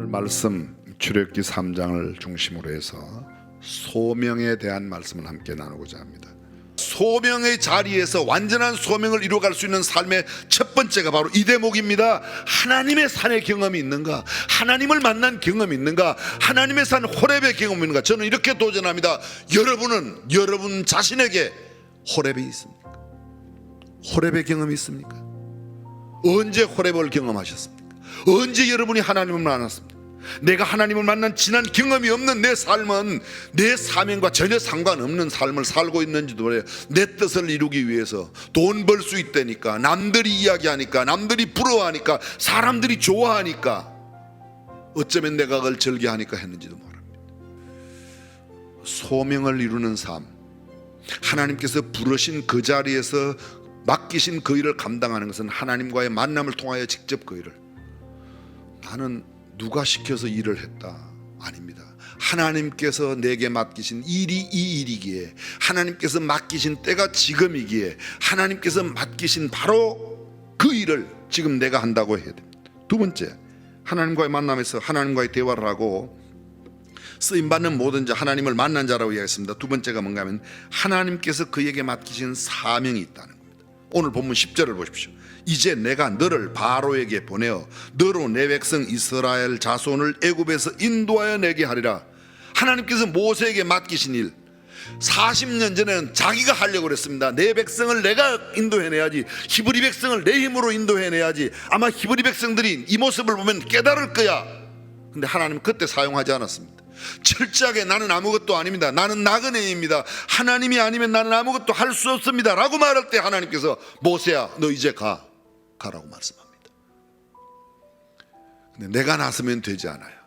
말씀 출애굽기 3장을 중심으로 해서 소명에 대한 말씀을 함께 나누고자 합니다. 소명의 자리에서 완전한 소명을 이루어갈 수 있는 삶의 첫 번째가 바로 이 대목입니다. 하나님의 산의 경험이 있는가? 하나님을 만난 경험이 있는가? 하나님의 산 호렙의 경험이 있는가? 저는 이렇게 도전합니다. 여러분은 여러분 자신에게 호렙이 있습니까? 호렙의 경험이 있습니까? 언제 호렙을 경험하셨습니까? 언제 여러분이 하나님을 만났습니까? 내가 하나님을 만난 지난 경험이 없는 내 삶은 내 사명과 전혀 상관없는 삶을 살고 있는지도 몰라요. 내 뜻을 이루기 위해서 돈 벌 수 있다니까, 남들이 이야기하니까, 남들이 부러워하니까, 사람들이 좋아하니까, 어쩌면 내가 그걸 즐겨하니까 했는지도 모릅니다. 소명을 이루는 삶, 하나님께서 부르신 그 자리에서 맡기신 그 일을 감당하는 것은 하나님과의 만남을 통하여 직접 그 일을, 나는 누가 시켜서 일을 했다, 아닙니다. 하나님께서 내게 맡기신 일이 이 일이기에, 하나님께서 맡기신 때가 지금이기에, 하나님께서 맡기신 바로 그 일을 지금 내가 한다고 해야 됩니다. 두 번째, 하나님과의 만남에서 하나님과의 대화를 하고 쓰임받는 모든 자, 하나님을 만난 자라고 이야기했습니다. 두 번째가 뭔가 하면 하나님께서 그에게 맡기신 사명이 있다는 겁니다. 오늘 본문 10절을 보십시오. 이제 내가 너를 바로에게 보내어 너로 내 백성 이스라엘 자손을 애굽에서 인도하여 내게 하리라. 하나님께서 모세에게 맡기신 일, 40년 전에는 자기가 하려고 그랬습니다. 내 백성을 내가 인도해내야지, 히브리 백성을 내 힘으로 인도해내야지, 아마 히브리 백성들이 이 모습을 보면 깨달을 거야. 근데 하나님은 그때 사용하지 않았습니다. 철저하게 나는 아무것도 아닙니다, 나는 나그네입니다, 하나님이 아니면 나는 아무것도 할 수 없습니다 라고 말할 때 하나님께서 모세야 너 이제 가라고 말씀합니다. 근데 내가 나서면 되지 않아요.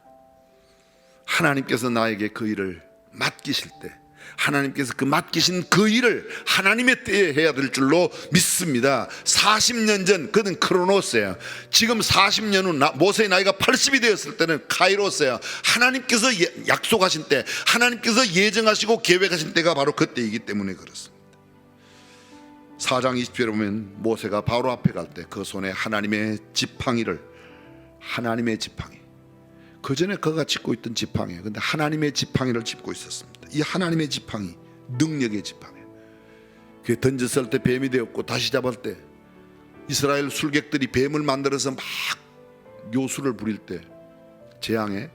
하나님께서 나에게 그 일을 맡기실 때 하나님께서 그 맡기신 그 일을 하나님의 때에 해야 될 줄로 믿습니다. 40년 전 그는 크로노스예요. 지금 40년 후 모세의 나이가 80이 되었을 때는 카이로스예요. 하나님께서 약속하신 때, 하나님께서 예정하시고 계획하신 때가 바로 그때이기 때문에 그렇습니다. 4장 20절에 보면 모세가 바로 앞에 갈 때 그 손에 하나님의 지팡이를, 하나님의 지팡이, 그 전에 그가 짚고 있던 지팡이에요. 근데 하나님의 지팡이를 짚고 있었습니다. 이 하나님의 지팡이, 능력의 지팡이, 그게 던졌을 때 뱀이 되었고 다시 잡을 때 이스라엘 술객들이 뱀을 만들어서 막 요술을 부릴 때 재앙에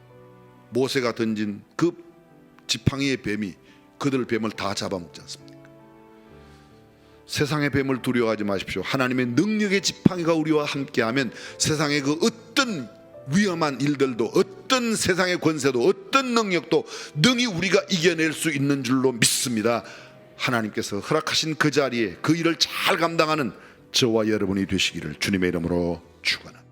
모세가 던진 그 지팡이의 뱀이 그들 뱀을 다 잡아먹지 않습니까? 세상의 뱀을 두려워하지 마십시오. 하나님의 능력의 지팡이가 우리와 함께하면 세상의 그 어떤 위험한 일들도, 어떤 세상의 권세도, 어떤 능력도 능히 우리가 이겨낼 수 있는 줄로 믿습니다. 하나님께서 허락하신 그 자리에 그 일을 잘 감당하는 저와 여러분이 되시기를 주님의 이름으로 축원합니다.